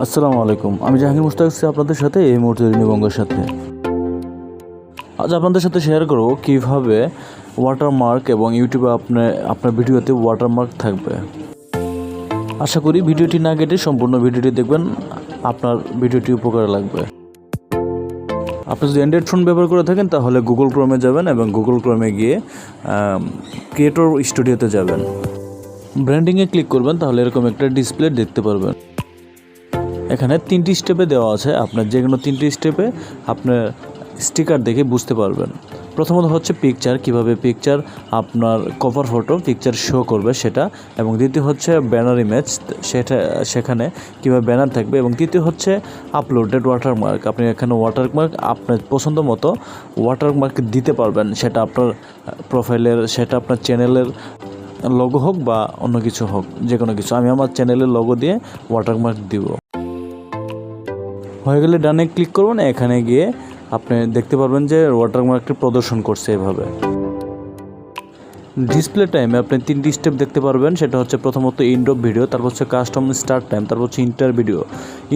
আসসালামু আলাইকুম, আমি জাহাঙ্গীর মুস্তাক আছি আপনাদের সাথে এই মুহূর্তে বঙ্গের সাথে। আজ আপনাদের সাথে শেয়ার করব কিভাবে ওয়াটারমার্ক এবং ইউটিউবে আপনার ভিডিওতে ওয়াটারমার্ক থাকবে। আশা করি ভিডিওটি না কেটে সম্পূর্ণ ভিডিওটি দেখবেন, আপনার ভিডিওটি উপকারে লাগবে। আপনি যদি অ্যান্ড্রয়েড ফোন ব্যবহার করে থাকেন তাহলে গুগল ক্রোমে যাবেন এবং গুগল ক্রোমে গিয়ে ক্রিয়েটর স্টুডিওতে যাবেন। ব্র্যান্ডিংয়ে ক্লিক করবেন, তাহলে এরকম একটা ডিসপ্লে দেখতে পারবেন। এখানে 3টি স্টেপে দেওয়া আছে, আপনার যে কোনো 3টি স্টেপে আপনার স্টিকার দেখে বুঝতে পারবেন। প্রথমত হচ্ছে পিকচার, কিভাবে পিকচার আপনার কভার ফটো পিকচার শো করবে সেটা, এবং দ্বিতীয় হচ্ছে ব্যানার ইমেজ, সেখানে কীভাবে ব্যানার থাকবে, এবং তৃতীয় হচ্ছে আপলোডেড ওয়াটারমার্ক। আপনি এখানে ওয়াটারমার্ক আপনার পছন্দ মতো ওয়াটারমার্ক দিতে পারবেন, সেটা আপনার প্রোফাইলের, সেটা আপনার চ্যানেলের লোগো হোক বা অন্য কিছু হোক, যে কোনো কিছু। আমি আমার চ্যানেলের লোগো দিয়ে ওয়াটারমার্ক দিব। হয়ে গেলে ডানে ক্লিক করবেন, এখানে গিয়ে আপনি দেখতে পারবেন যে ওয়াটারমার্কটি প্রদর্শন করছে এভাবে। ডিসপ্লে টাইমে আপনি 3টি স্টেপ দেখতে পারবেন, সেটা হচ্ছে প্রথমত ইন্ড অফ ভিডিও, তারপর হচ্ছে কাস্টম স্টার্ট টাইম, তারপর হচ্ছে ইন্টার ভিডিও।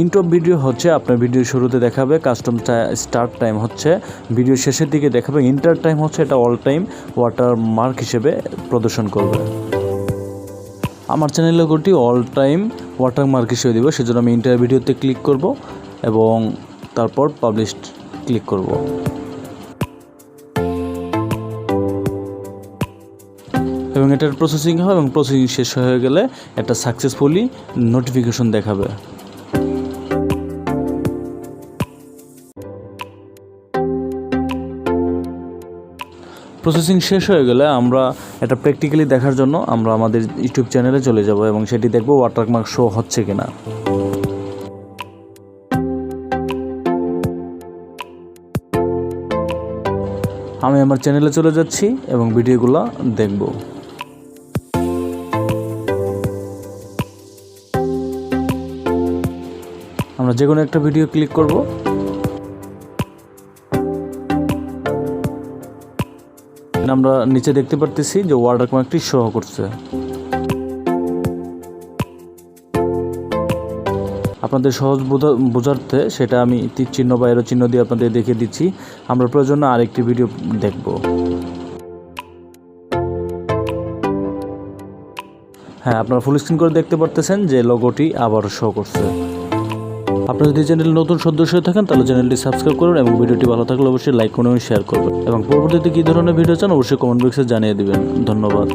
ইন্ড অফ ভিডিও হচ্ছে আপনার ভিডিও শুরুতে দেখাবে, কাস্টম স্টার্ট টাইম হচ্ছে ভিডিও শেষের দিকে দেখাবে, ইন্টার টাইম হচ্ছে এটা অল টাইম ওয়াটারমার্ক হিসেবে প্রদর্শন করবে। আমার চ্যানেল লোগোটি অল টাইম ওয়াটারমার্ক হিসেবে দেবো, সেজন্য আমি ইন্টার ভিডিওতে ক্লিক করব এবং তারপর পাবলিশ ক্লিক করব। এবং এটার প্রসেসিং হবে, এবং প্রসেসিং শেষ হয়ে গেলে এটা সাকসেসফুলি নোটিফিকেশন দেখাবে। প্রসেসিং শেষ হয়ে গেলে আমরা এটা প্র্যাকটিক্যালি দেখার জন্য আমরা আমাদের ইউটিউব চ্যানেলে চলে যাব এবং সেটি দেখব ওয়াটারমার্ক শো হচ্ছে কিনা। আমি আমার চ্যানেলে চলে যাচ্ছি এবং ভিডিওগুলো দেখব। আমরা যে কোনো একটা ভিডিও ক্লিক করব। আমরা নিচে দেখতে পারতেছি যে ওয়াটারমার্কটি শো করছে। আপনাদের সহজ বোঝার্থে সেটা আমি তীর চিহ্ন বা এরো চিহ্ন দিয়ে আপনাদের দেখিয়ে দিচ্ছি। আমরা প্রয়োজনে আরেকটি ভিডিও দেখব। হ্যাঁ, আপনারা ফুল স্ক্রিন করে দেখতে পারতেছেন যে লোগোটি আবার শো করছে। আপনারা যদি চ্যানেলে নতুন সদস্য হয়ে থাকেন তাহলে চ্যানেলটি সাবস্ক্রাইব করুন, এবং ভিডিওটি ভালো থাকলে অবশ্যই লাইক করুন এবং শেয়ার করবেন, এবং পরবর্তীতে কী ধরনের ভিডিও চান অবশ্যই কমেন্ট বক্সে জানিয়ে দিবেন। ধন্যবাদ।